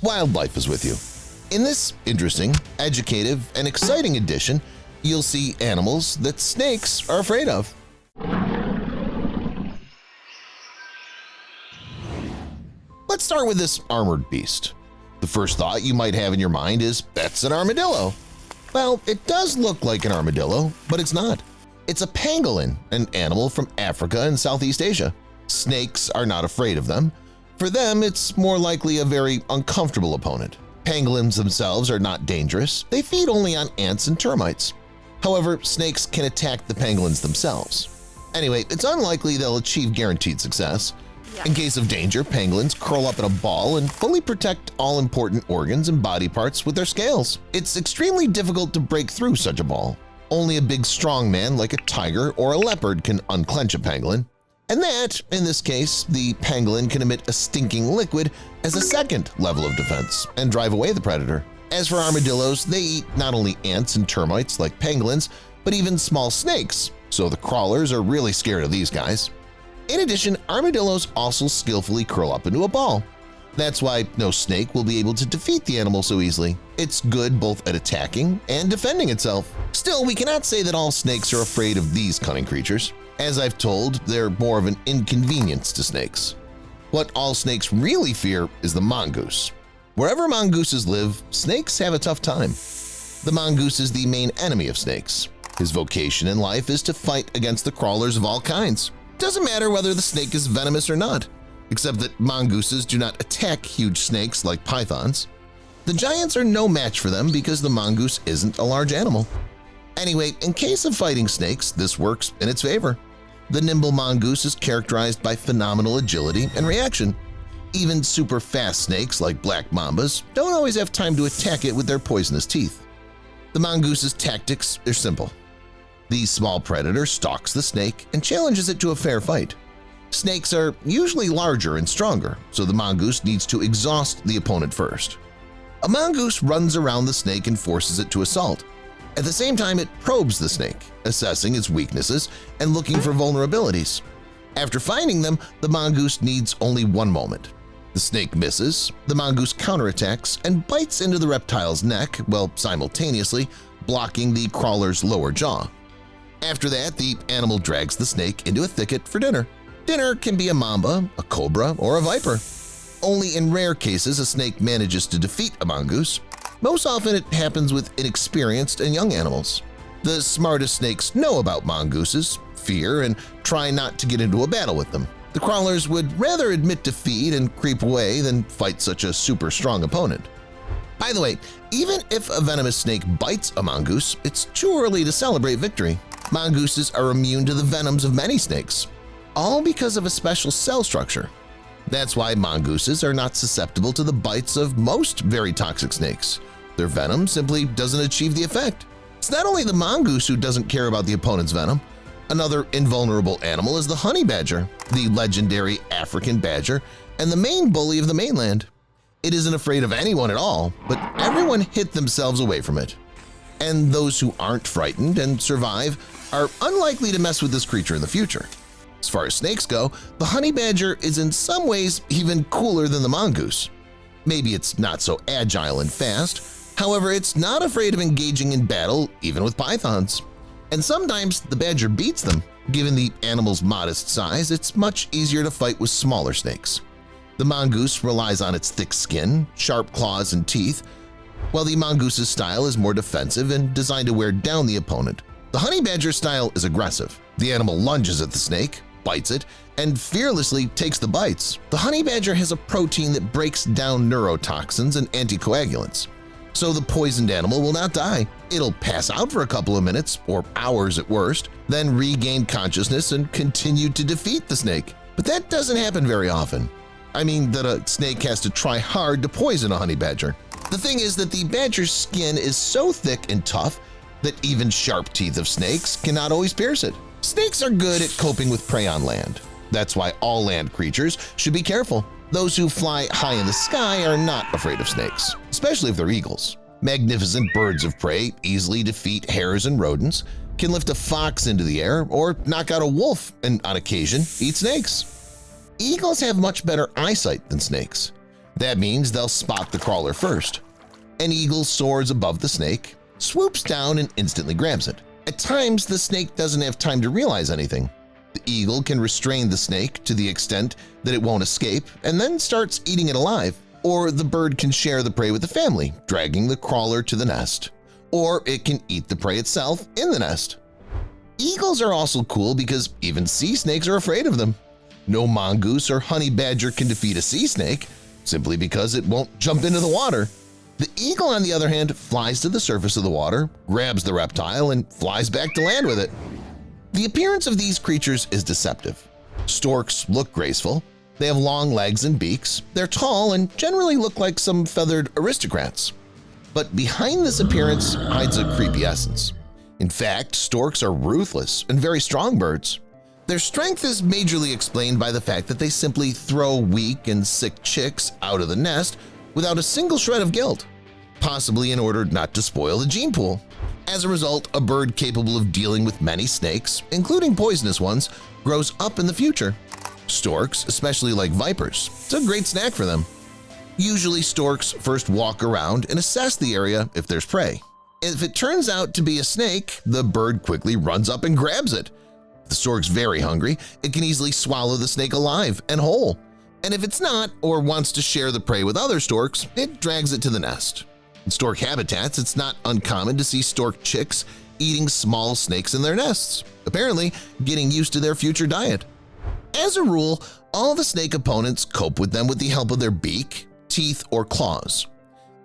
wildlife is with you. In this interesting, educative, and exciting edition, you'll see animals that snakes are afraid of. Let's start with this armored beast. The first thought you might have in your mind is, that's an armadillo. Well, it does look like an armadillo, but it's not. It's a pangolin, an animal from Africa and Southeast Asia. Snakes are not afraid of them. For them, it's more likely a very uncomfortable opponent. Pangolins themselves are not dangerous. They feed only on ants and termites. However, snakes can attack the pangolins themselves. Anyway, it's unlikely they'll achieve guaranteed success. In case of danger, pangolins curl up in a ball and fully protect all important organs and body parts with their scales. It's extremely difficult to break through such a ball. Only a big strong man like a tiger or a leopard can unclench a pangolin. And that, in this case, the pangolin can emit a stinking liquid as a second level of defense and drive away the predator. As for armadillos, they eat not only ants and termites like pangolins, but even small snakes, so the crawlers are really scared of these guys. In addition, armadillos also skillfully curl up into a ball. That's why no snake will be able to defeat the animal so easily. It's good both at attacking and defending itself. Still, we cannot say that all snakes are afraid of these cunning creatures. As I've told, they're more of an inconvenience to snakes. What all snakes really fear is the mongoose. Wherever mongooses live, snakes have a tough time. The mongoose is the main enemy of snakes. His vocation in life is to fight against the crawlers of all kinds. Doesn't matter whether the snake is venomous or not, except that mongooses do not attack huge snakes like pythons. The giants are no match for them because the mongoose isn't a large animal. Anyway, in case of fighting snakes, this works in its favor. The nimble mongoose is characterized by phenomenal agility and reaction. Even super fast snakes like black mambas don't always have time to attack it with their poisonous teeth. The mongoose's tactics are simple. The small predator stalks the snake and challenges it to a fair fight. Snakes are usually larger and stronger, so the mongoose needs to exhaust the opponent first. A mongoose runs around the snake and forces it to assault. At the same time, it probes the snake, assessing its weaknesses and looking for vulnerabilities. After finding them, the mongoose needs only one moment. The snake misses, the mongoose counterattacks and bites into the reptile's neck while simultaneously blocking the crawler's lower jaw. After that, the animal drags the snake into a thicket for dinner. Dinner can be a mamba, a cobra, or a viper. Only in rare cases a snake manages to defeat a mongoose. Most often it happens with inexperienced and young animals. The smartest snakes know about mongooses, fear, and try not to get into a battle with them. The crawlers would rather admit defeat and creep away than fight such a super strong opponent. By the way, even if a venomous snake bites a mongoose, it's too early to celebrate victory. Mongooses are immune to the venoms of many snakes, all because of a special cell structure. That's why mongooses are not susceptible to the bites of most very toxic snakes. Their venom simply doesn't achieve the effect. It's not only the mongoose who doesn't care about the opponent's venom. Another invulnerable animal is the honey badger, the legendary African badger and the main bully of the mainland. It isn't afraid of anyone at all, but everyone hid themselves away from it. And those who aren't frightened and survive are unlikely to mess with this creature in the future. As far as snakes go, the honey badger is in some ways even cooler than the mongoose. Maybe it's not so agile and fast, however it's not afraid of engaging in battle even with pythons. And sometimes the badger beats them. Given the animal's modest size, it's much easier to fight with smaller snakes. The mongoose relies on its thick skin, sharp claws and teeth, while the mongoose's style is more defensive and designed to wear down the opponent. The honey badger style is aggressive. The animal lunges at the snake, bites it, and fearlessly takes the bites. The honey badger has a protein that breaks down neurotoxins and anticoagulants, so the poisoned animal will not die. It'll pass out for a couple of minutes, or hours at worst, then regain consciousness and continue to defeat the snake. But that doesn't happen very often. I mean that a snake has to try hard to poison a honey badger. The thing is that the badger's skin is so thick and tough that even sharp teeth of snakes cannot always pierce it. Snakes are good at coping with prey on land. That's why all land creatures should be careful. Those who fly high in the sky are not afraid of snakes, especially if they're eagles. Magnificent birds of prey easily defeat hares and rodents, can lift a fox into the air, or knock out a wolf and, on occasion, eat snakes. Eagles have much better eyesight than snakes. That means they'll spot the crawler first. An eagle soars above the snake, swoops down and instantly grabs it. At times, the snake doesn't have time to realize anything. The eagle can restrain the snake to the extent that it won't escape and then starts eating it alive. Or the bird can share the prey with the family, dragging the crawler to the nest. Or it can eat the prey itself in the nest. Eagles are also cool because even sea snakes are afraid of them. No mongoose or honey badger can defeat a sea snake simply because it won't jump into the water. The eagle, on the other hand, flies to the surface of the water, grabs the reptile, and flies back to land with it. The appearance of these creatures is deceptive. Storks look graceful. They have long legs and beaks, they're tall, and generally look like some feathered aristocrats. But behind this appearance hides a creepy essence. In fact, storks are ruthless and very strong birds. Their strength is majorly explained by the fact that they simply throw weak and sick chicks out of the nest without a single shred of guilt, possibly in order not to spoil the gene pool. As a result, a bird capable of dealing with many snakes, including poisonous ones, grows up in the future. Storks, especially like vipers, it's a great snack for them. Usually storks first walk around and assess the area if there's prey. If it turns out to be a snake, the bird quickly runs up and grabs it. If the stork's very hungry, it can easily swallow the snake alive and whole. And if it's not or wants to share the prey with other storks, it drags it to the nest. In stork habitats, it's not uncommon to see stork chicks eating small snakes in their nests, apparently getting used to their future diet. As a rule, all the snake opponents cope with them with the help of their beak, teeth, or claws.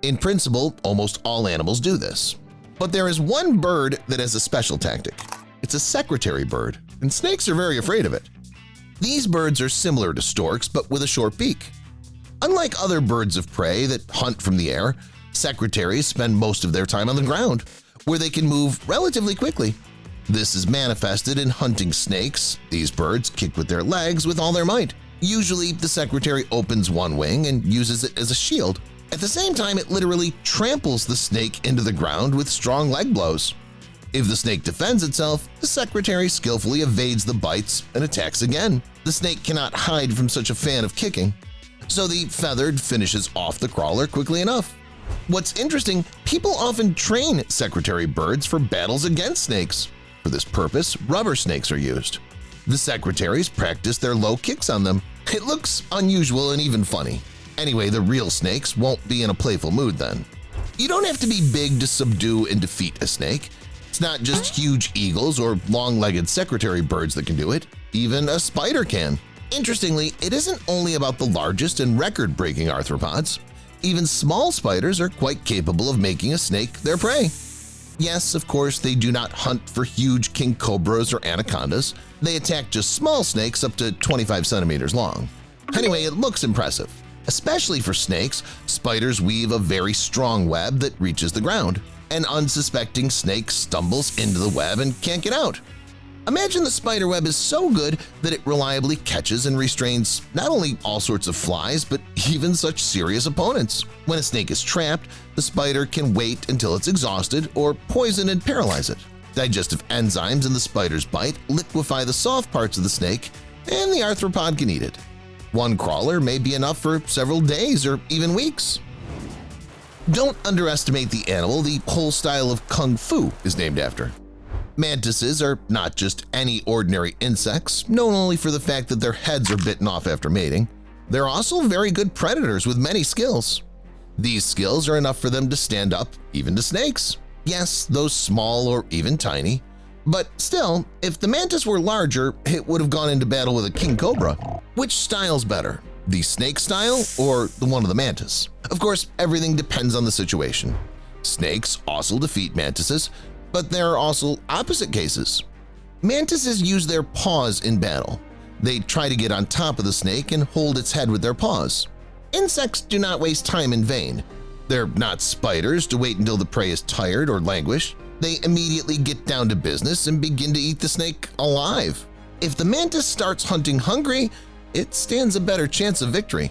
In principle, almost all animals do this. But there is one bird that has a special tactic. It's a secretary bird, and snakes are very afraid of it. These birds are similar to storks but with a short beak. Unlike other birds of prey that hunt from the air, secretaries spend most of their time on the ground, where they can move relatively quickly. This is manifested in hunting snakes. These birds kick with their legs with all their might. Usually, the secretary opens one wing and uses it as a shield. At the same time, it literally tramples the snake into the ground with strong leg blows. If the snake defends itself, the secretary skillfully evades the bites and attacks again. The snake cannot hide from such a fan of kicking, so the feathered finishes off the crawler quickly enough. What's interesting, people often train secretary birds for battles against snakes. For this purpose, rubber snakes are used. The secretaries practice their low kicks on them. It looks unusual and even funny. Anyway, the real snakes won't be in a playful mood then. You don't have to be big to subdue and defeat a snake. It's not just huge eagles or long-legged secretary birds that can do it. Even a spider can. Interestingly, it isn't only about the largest and record-breaking arthropods. Even small spiders are quite capable of making a snake their prey. Yes, of course, they do not hunt for huge king cobras or anacondas. They attack just small snakes up to 25 centimeters long. Anyway, it looks impressive. Especially for snakes, spiders weave a very strong web that reaches the ground. An unsuspecting snake stumbles into the web and can't get out. Imagine the spider web is so good that it reliably catches and restrains not only all sorts of flies, but even such serious opponents. When a snake is trapped, the spider can wait until it's exhausted or poison and paralyze it. Digestive enzymes in the spider's bite liquefy the soft parts of the snake, and the arthropod can eat it. One crawler may be enough for several days or even weeks. Don't underestimate the animal the whole style of kung fu is named after. Mantises are not just any ordinary insects, known only for the fact that their heads are bitten off after mating. They're also very good predators with many skills. These skills are enough for them to stand up even to snakes. Yes, those small or even tiny. But still, if the mantis were larger, it would have gone into battle with a king cobra. Which style's better, the snake style or the one of the mantis? Of course, everything depends on the situation. Snakes also defeat mantises, but there are also opposite cases. Mantises use their paws in battle. They try to get on top of the snake and hold its head with their paws. Insects do not waste time in vain. They're not spiders to wait until the prey is tired or languish. They immediately get down to business and begin to eat the snake alive. If the mantis starts hunting hungry, it stands a better chance of victory.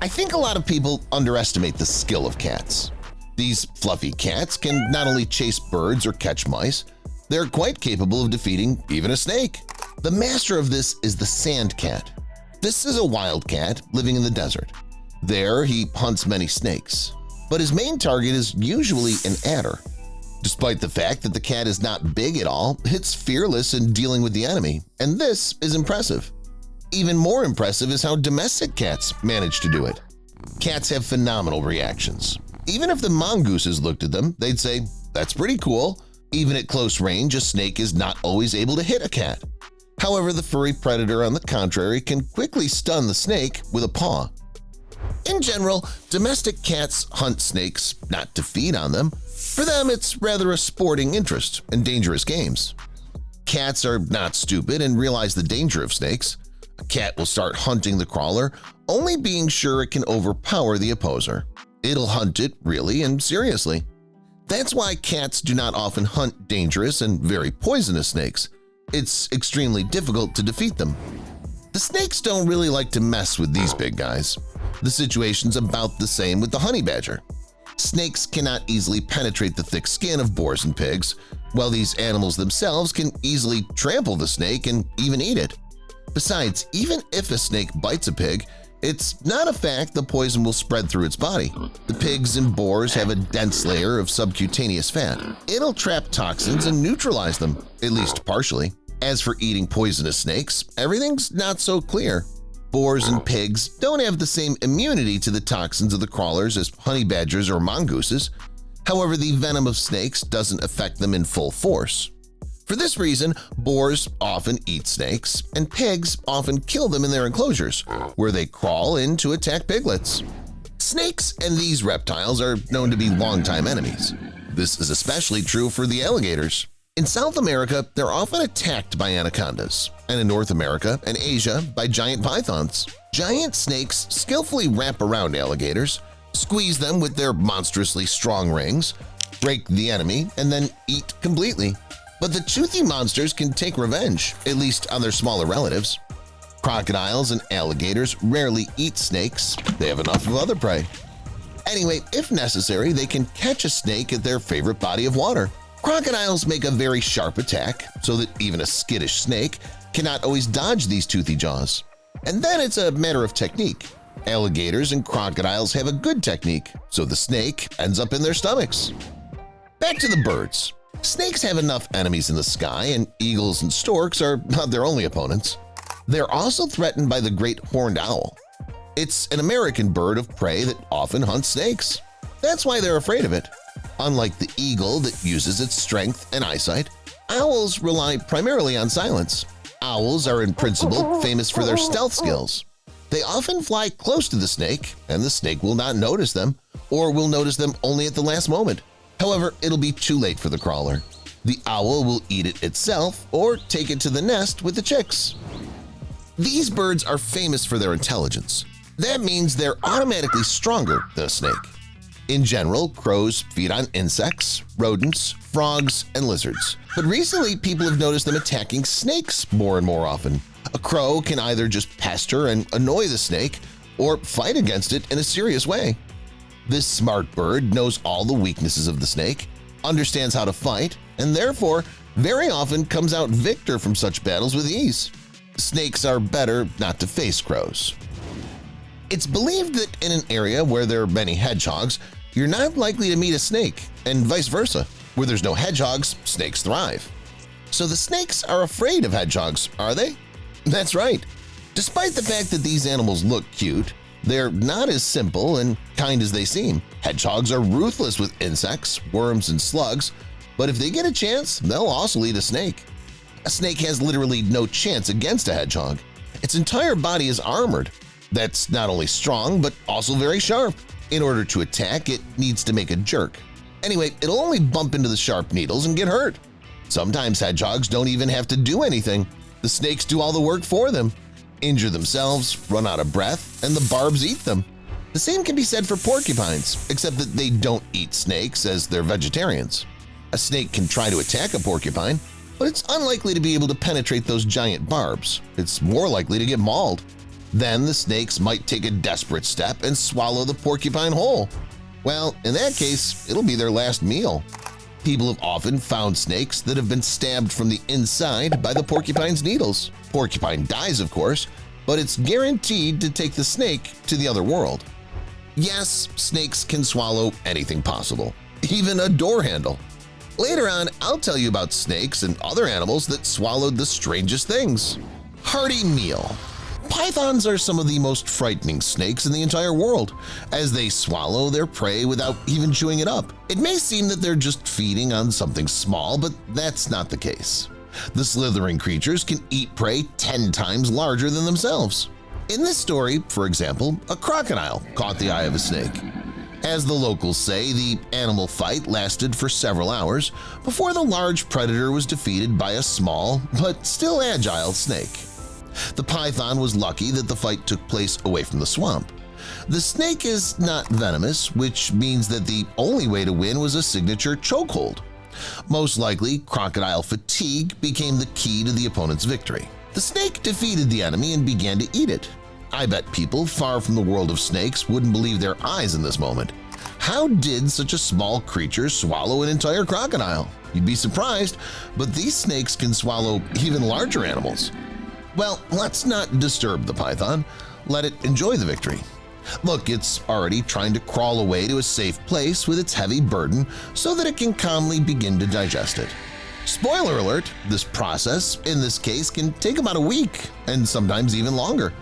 I think a lot of people underestimate the skill of cats. These fluffy cats can not only chase birds or catch mice, they're quite capable of defeating even a snake. The master of this is the sand cat. This is a wild cat living in the desert. There he hunts many snakes, but his main target is usually an adder. Despite the fact that the cat is not big at all, it's fearless in dealing with the enemy, and this is impressive. Even more impressive is how domestic cats manage to do it. Cats have phenomenal reactions. Even if the mongooses looked at them, they'd say, "That's pretty cool." Even at close range, a snake is not always able to hit a cat. However, the furry predator, on the contrary, can quickly stun the snake with a paw. In general, domestic cats hunt snakes not to feed on them. For them, it's rather a sporting interest in dangerous games. Cats are not stupid and realize the danger of snakes. A cat will start hunting the crawler, only being sure it can overpower the opposer. It'll hunt it really and seriously. That's why cats do not often hunt dangerous and very poisonous snakes. It's extremely difficult to defeat them. The snakes don't really like to mess with these big guys. The situation's about the same with the honey badger. Snakes cannot easily penetrate the thick skin of boars and pigs, while these animals themselves can easily trample the snake and even eat it. Besides, even if a snake bites a pig, it's not a fact the poison will spread through its body. The pigs and boars have a dense layer of subcutaneous fat. It'll trap toxins and neutralize them, at least partially. As for eating poisonous snakes, everything's not so clear. Boars and pigs don't have the same immunity to the toxins of the crawlers as honey badgers or mongooses. However, the venom of snakes doesn't affect them in full force. For this reason, boars often eat snakes, and pigs often kill them in their enclosures, where they crawl in to attack piglets. Snakes and these reptiles are known to be longtime enemies. This is especially true for the alligators. In South America, they're often attacked by anacondas, and in North America and Asia by giant pythons. Giant snakes skillfully wrap around alligators, squeeze them with their monstrously strong rings, break the enemy, and then eat completely. But the toothy monsters can take revenge, at least on their smaller relatives. Crocodiles and alligators rarely eat snakes. They have enough of other prey. Anyway, if necessary, they can catch a snake at their favorite body of water. Crocodiles make a very sharp attack, so that even a skittish snake cannot always dodge these toothy jaws. And then it's a matter of technique. Alligators and crocodiles have a good technique, so the snake ends up in their stomachs. Back to the birds. Snakes have enough enemies in the sky, and eagles and storks are not their only opponents. They're also threatened by the great horned owl. It's an American bird of prey that often hunts snakes. That's why they're afraid of it. Unlike the eagle that uses its strength and eyesight, owls rely primarily on silence. Owls are in principle famous for their stealth skills. They often fly close to the snake, and the snake will not notice them, or will notice them only at the last moment. However, it'll be too late for the crawler. The owl will eat it itself or take it to the nest with the chicks. These birds are famous for their intelligence. That means they're automatically stronger than a snake. In general, crows feed on insects, rodents, frogs, and lizards. But recently, people have noticed them attacking snakes more and more often. A crow can either just pester and annoy the snake or fight against it in a serious way. This smart bird knows all the weaknesses of the snake, understands how to fight, and therefore very often comes out victor from such battles with ease. Snakes are better not to face crows. It's believed that in an area where there are many hedgehogs, you're not likely to meet a snake, and vice versa. Where there's no hedgehogs, snakes thrive. So the snakes are afraid of hedgehogs, are they? That's right. Despite the fact that these animals look cute, they're not as simple and kind as they seem. Hedgehogs are ruthless with insects, worms, and slugs, but if they get a chance, they'll also eat a snake. A snake has literally no chance against a hedgehog. Its entire body is armored. That's not only strong, but also very sharp. In order to attack, it needs to make a jerk. Anyway, it'll only bump into the sharp needles and get hurt. Sometimes hedgehogs don't even have to do anything. The snakes do all the work for them. Injure themselves, run out of breath, and the barbs eat them. The same can be said for porcupines, except that they don't eat snakes as they're vegetarians. A snake can try to attack a porcupine, but it's unlikely to be able to penetrate those giant barbs. It's more likely to get mauled. Then the snakes might take a desperate step and swallow the porcupine whole. Well, in that case, it'll be their last meal. People have often found snakes that have been stabbed from the inside by the porcupine's needles. Porcupine dies, of course, but it's guaranteed to take the snake to the other world. Yes, snakes can swallow anything possible, even a door handle. Later on, I'll tell you about snakes and other animals that swallowed the strangest things. Hearty meal. Pythons are some of the most frightening snakes in the entire world, as they swallow their prey without even chewing it up. It may seem that they're just feeding on something small, but that's not the case. The slithering creatures can eat prey 10 times larger than themselves. In this story, for example, a crocodile caught the eye of a snake. As the locals say, the animal fight lasted for several hours before the large predator was defeated by a small but still agile snake. The python was lucky that the fight took place away from the swamp. The snake is not venomous, which means that the only way to win was a signature chokehold. Most likely, crocodile fatigue became the key to the opponent's victory. The snake defeated the enemy and began to eat it. I bet people far from the world of snakes wouldn't believe their eyes in this moment. How did such a small creature swallow an entire crocodile? You'd be surprised, but these snakes can swallow even larger animals. Well, let's not disturb the python. Let it enjoy the victory. Look, it's already trying to crawl away to a safe place with its heavy burden so that it can calmly begin to digest it. Spoiler alert, this process, in this case, can take about a week and sometimes even longer.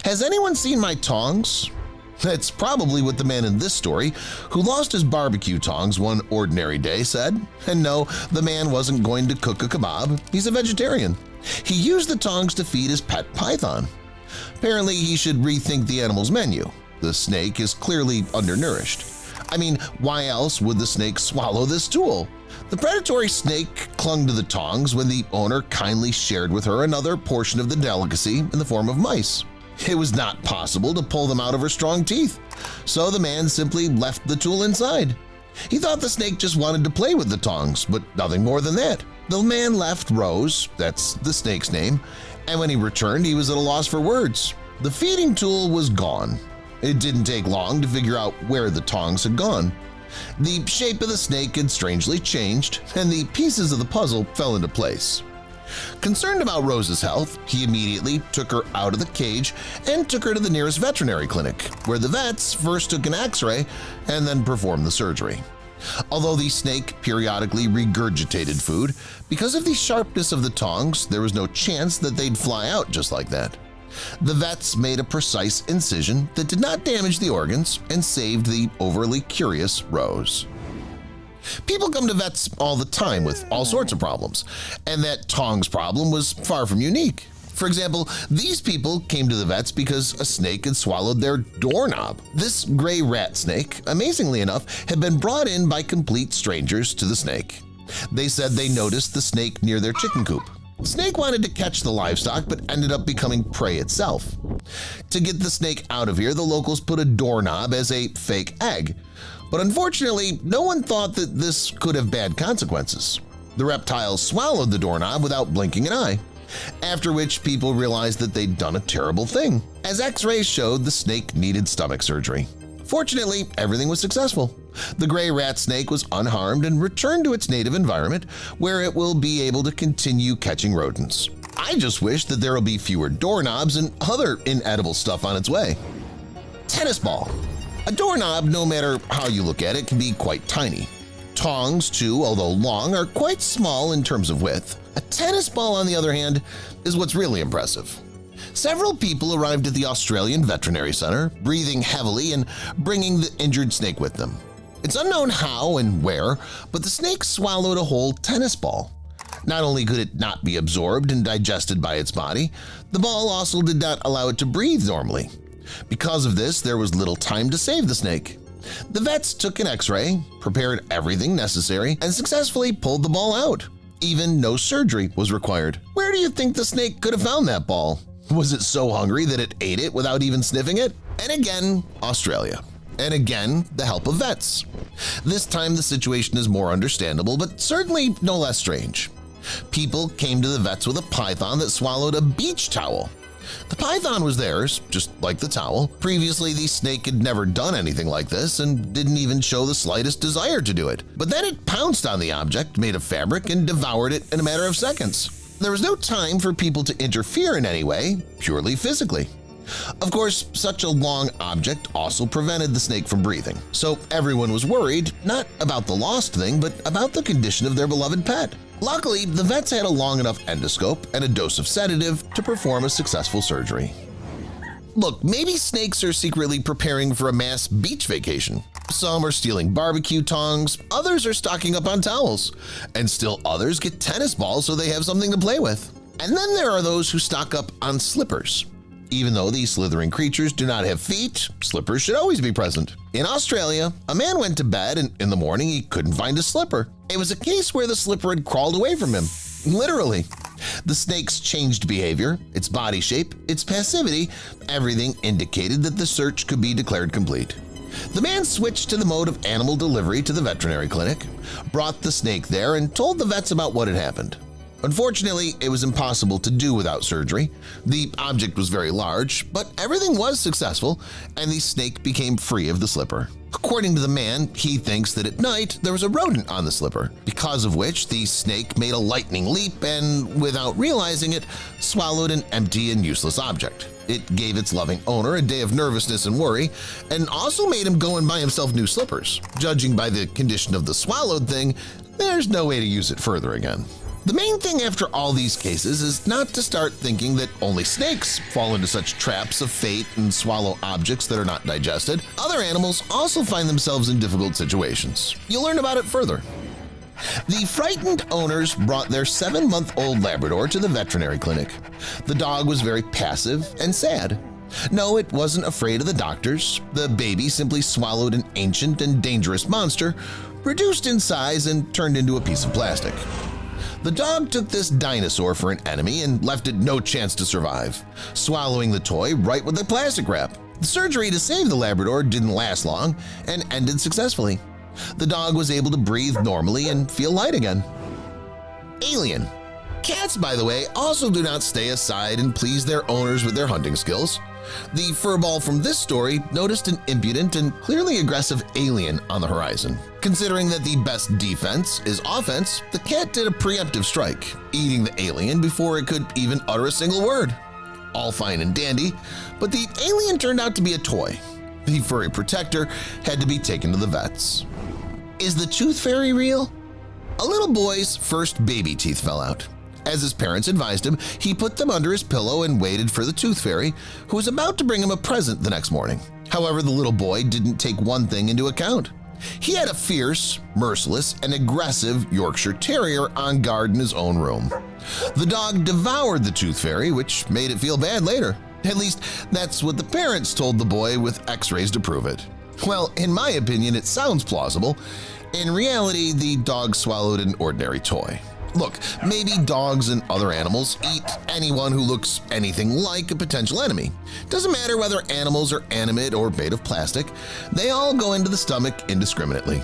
Has anyone seen my tongs? That's probably what the man in this story, who lost his barbecue tongs one ordinary day, said. And no, the man wasn't going to cook a kebab. He's a vegetarian. He used the tongs to feed his pet python. Apparently, he should rethink the animal's menu. The snake is clearly undernourished. I mean, why else would the snake swallow this tool? The predatory snake clung to the tongs when the owner kindly shared with her another portion of the delicacy in the form of mice. It was not possible to pull them out of her strong teeth, so the man simply left the tool inside. He thought the snake just wanted to play with the tongs, but nothing more than that. The man left Rose, that's the snake's name, and when he returned he was at a loss for words. The feeding tool was gone. It didn't take long to figure out where the tongs had gone. The shape of the snake had strangely changed, and the pieces of the puzzle fell into place. Concerned about Rose's health, he immediately took her out of the cage and took her to the nearest veterinary clinic, where the vets first took an x-ray and then performed the surgery. Although the snake periodically regurgitated food, because of the sharpness of the tongs, there was no chance that they'd fly out just like that. The vets made a precise incision that did not damage the organs and saved the overly curious Rose. People come to vets all the time with all sorts of problems, and that tongs problem was far from unique. For example, these people came to the vets because a snake had swallowed their doorknob. This gray rat snake, amazingly enough, had been brought in by complete strangers to the snake. They said they noticed the snake near their chicken coop. The snake wanted to catch the livestock but ended up becoming prey itself. To get the snake out of here, the locals put a doorknob as a fake egg. But unfortunately, no one thought that this could have bad consequences. The reptile swallowed the doorknob without blinking an eye, after which people realized that they'd done a terrible thing. As x-rays showed, the snake needed stomach surgery. Fortunately, everything was successful. The gray rat snake was unharmed and returned to its native environment, where it will be able to continue catching rodents. I just wish that there will be fewer doorknobs and other inedible stuff on its way. Tennis ball. A doorknob, no matter how you look at it, can be quite tiny. Tongs, too, although long, are quite small in terms of width. A tennis ball, on the other hand, is what's really impressive. Several people arrived at the Australian Veterinary Center, breathing heavily and bringing the injured snake with them. It's unknown how and where, but the snake swallowed a whole tennis ball. Not only could it not be absorbed and digested by its body, the ball also did not allow it to breathe normally. Because of this, there was little time to save the snake. The vets took an x-ray, prepared everything necessary, and successfully pulled the ball out. Even no surgery was required. Where do you think the snake could have found that ball? Was it so hungry that it ate it without even sniffing it? And again, Australia. And again, the help of vets. This time the situation is more understandable, but certainly no less strange. People came to the vets with a python that swallowed a beach towel. The python was theirs, just like the towel. Previously, the snake had never done anything like this and didn't even show the slightest desire to do it. But then it pounced on the object made of fabric and devoured it in a matter of seconds. There was no time for people to interfere in any way, purely physically. Of course, such a long object also prevented the snake from breathing, so everyone was worried not about the lost thing but about the condition of their beloved pet. Luckily, the vets had a long enough endoscope and a dose of sedative to perform a successful surgery. Look, maybe snakes are secretly preparing for a mass beach vacation. Some are stealing barbecue tongs, others are stocking up on towels, and still others get tennis balls so they have something to play with. And then there are those who stock up on slippers. Even though these slithering creatures do not have feet, slippers should always be present. In Australia, a man went to bed and in the morning he couldn't find his slipper. It was a case where the slipper had crawled away from him. Literally. The snake's changed behavior, its body shape, its passivity, everything indicated that the search could be declared complete. The man switched to the mode of animal delivery to the veterinary clinic, brought the snake there, and told the vets about what had happened. Unfortunately, it was impossible to do without surgery. The object was very large, but everything was successful, and the snake became free of the slipper. According to the man, he thinks that at night there was a rodent on the slipper, because of which the snake made a lightning leap and, without realizing it, swallowed an empty and useless object. It gave its loving owner a day of nervousness and worry, and also made him go and buy himself new slippers. Judging by the condition of the swallowed thing, there's no way to use it further again. The main thing after all these cases is not to start thinking that only snakes fall into such traps of fate and swallow objects that are not digested. Other animals also find themselves in difficult situations. You'll learn about it further. The frightened owners brought their 7-month-old Labrador to the veterinary clinic. The dog was very passive and sad. No, it wasn't afraid of the doctors. The baby simply swallowed an ancient and dangerous monster, reduced in size and turned into a piece of plastic. The dog took this dinosaur for an enemy and left it no chance to survive, swallowing the toy right with the plastic wrap. The surgery to save the Labrador didn't last long and ended successfully. The dog was able to breathe normally and feel light again. Alien. Cats, by the way, also do not stay aside and please their owners with their hunting skills. The furball from this story noticed an impudent and clearly aggressive alien on the horizon. Considering that the best defense is offense, the cat did a preemptive strike, eating the alien before it could even utter a single word. All fine and dandy, but the alien turned out to be a toy. The furry protector had to be taken to the vets. Is the tooth fairy real? A little boy's first baby teeth fell out. As his parents advised him, he put them under his pillow and waited for the tooth fairy, who was about to bring him a present the next morning. However, the little boy didn't take one thing into account. He had a fierce, merciless, and aggressive Yorkshire Terrier on guard in his own room. The dog devoured the tooth fairy, which made it feel bad later. At least, that's what the parents told the boy with x-rays to prove it. Well, in my opinion, it sounds plausible. In reality, the dog swallowed an ordinary toy. Look, maybe dogs and other animals eat anyone who looks anything like a potential enemy. Doesn't matter whether animals are animate or made of plastic, they all go into the stomach indiscriminately.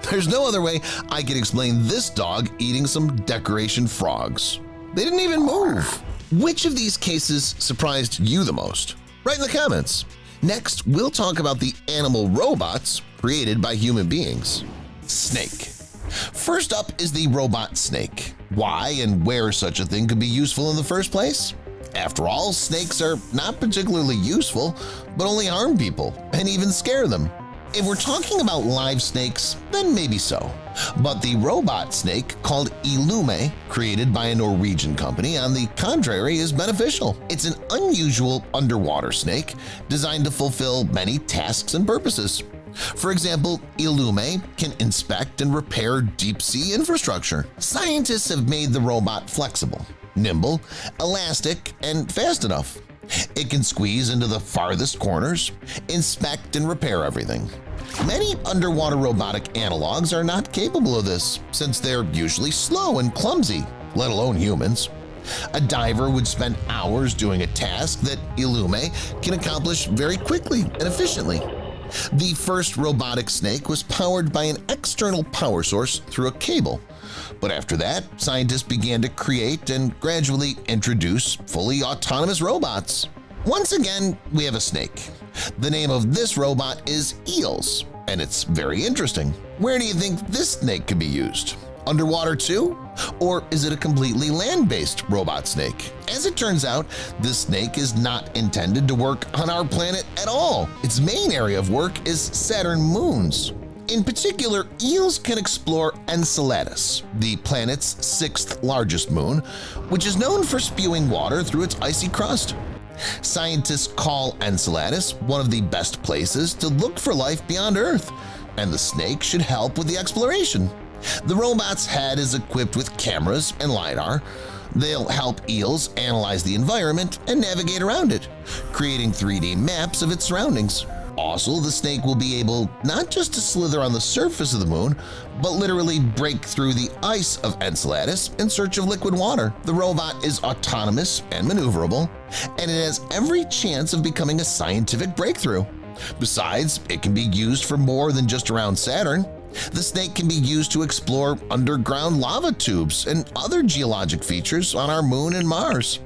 There's no other way I can explain this dog eating some decoration frogs. They didn't even move. Which of these cases surprised you the most? Write in the comments. Next, we'll talk about the animal robots created by human beings. Snake. First up is the robot snake. Why and where such a thing could be useful in the first place? After all, snakes are not particularly useful, but only harm people and even scare them. If we're talking about live snakes, then maybe so. But the robot snake called Illume, created by a Norwegian company, on the contrary, is beneficial. It's an unusual underwater snake designed to fulfill many tasks and purposes. For example, Illume can inspect and repair deep-sea infrastructure. Scientists have made the robot flexible, nimble, elastic, and fast enough. It can squeeze into the farthest corners, inspect and repair everything. Many underwater robotic analogs are not capable of this, since they're usually slow and clumsy, let alone humans. A diver would spend hours doing a task that Illume can accomplish very quickly and efficiently. The first robotic snake was powered by an external power source through a cable, but after that, scientists began to create and gradually introduce fully autonomous robots. Once again, we have a snake. The name of this robot is Eels, and it's very interesting. Where do you think this snake could be used? underwater too? Or is it a completely land-based robot snake? As it turns out, this snake is not intended to work on our planet at all. Its main area of work is Saturn moons. In particular, eels can explore Enceladus, the planet's sixth largest moon, which is known for spewing water through its icy crust. Scientists call Enceladus one of the best places to look for life beyond Earth, and the snake should help with the exploration. The robot's head is equipped with cameras and LiDAR. They'll help eels analyze the environment and navigate around it, creating 3D maps of its surroundings. Also, the snake will be able not just to slither on the surface of the moon, but literally break through the ice of Enceladus in search of liquid water. The robot is autonomous and maneuverable, and it has every chance of becoming a scientific breakthrough. Besides, it can be used for more than just around Saturn. The snake can be used to explore underground lava tubes and other geologic features on our moon and Mars,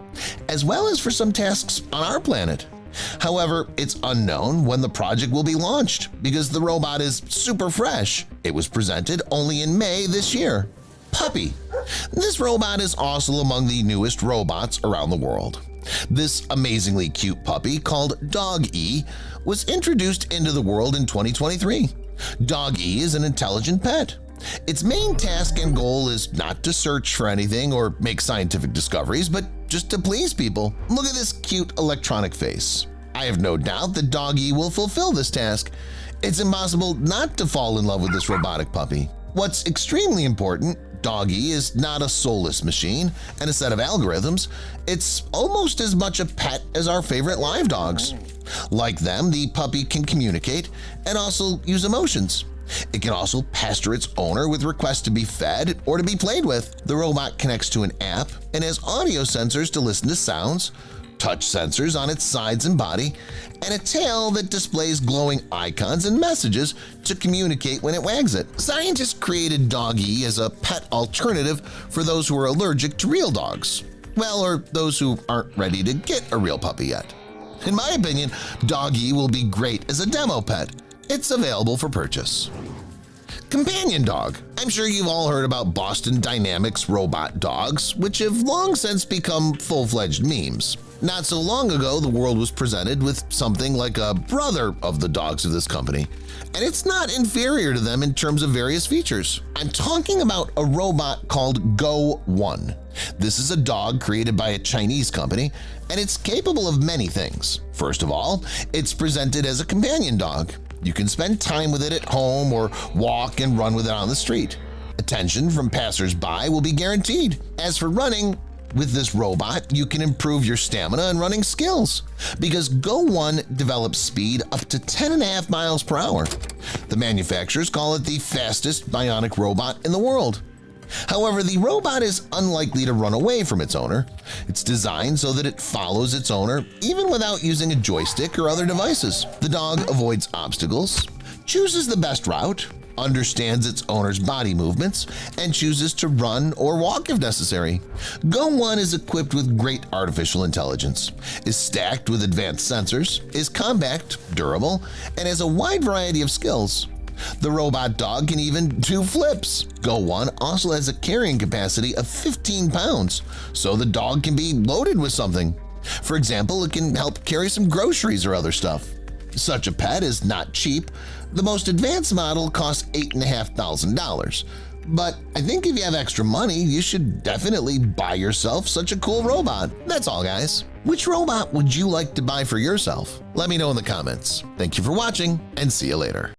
as well as for some tasks on our planet. However, it's unknown when the project will be launched because the robot is super fresh. It was presented only in May this year. Puppy. This robot is also among the newest robots around the world. This amazingly cute puppy called Dog-E was introduced into the world in 2023. Dog-E is an intelligent pet. Its main task and goal is not to search for anything or make scientific discoveries, but just to please people. Look at this cute electronic face. I have no doubt that Dog-E will fulfill this task. It's impossible not to fall in love with this robotic puppy. What's extremely important, Dog-E is not a soulless machine and a set of algorithms. It's almost as much a pet as our favorite live dogs. Like them, the puppy can communicate and also use emotions. It can also pester its owner with requests to be fed or to be played with. The robot connects to an app and has audio sensors to listen to sounds, touch sensors on its sides and body, and a tail that displays glowing icons and messages to communicate when it wags it. Scientists created Dog-E as a pet alternative for those who are allergic to real dogs. Well, or those who aren't ready to get a real puppy yet. In my opinion, Dog-E will be great as a demo pet. It's available for purchase. Companion dog. I'm sure you've all heard about Boston Dynamics robot dogs, which have long since become full-fledged memes. Not so long ago, the world was presented with something like a brother of the dogs of this company, and it's not inferior to them in terms of various features. I'm talking about a robot called Go1. This is a dog created by a Chinese company, and it's capable of many things. First of all, it's presented as a companion dog. You can spend time with it at home or walk and run with it on the street. Attention from passers-by will be guaranteed. As for running, with this robot, you can improve your stamina and running skills because Go1 develops speed up to 10.5 miles per hour. The manufacturers call it the fastest bionic robot in the world. However, the robot is unlikely to run away from its owner. It's designed so that it follows its owner even without using a joystick or other devices. The dog avoids obstacles, chooses the best route, understands its owner's body movements, and chooses to run or walk if necessary. Go1 is equipped with great artificial intelligence, is stacked with advanced sensors, is compact, durable, and has a wide variety of skills. The robot dog can even do flips. Go1 also has a carrying capacity of 15 pounds, so the dog can be loaded with something. For example, it can help carry some groceries or other stuff. Such a pet is not cheap. The most advanced model costs $8,500. But I think if you have extra money, you should definitely buy yourself such a cool robot. That's all, guys. Which robot would you like to buy for yourself? Let me know in the comments. Thank you for watching, and see you later.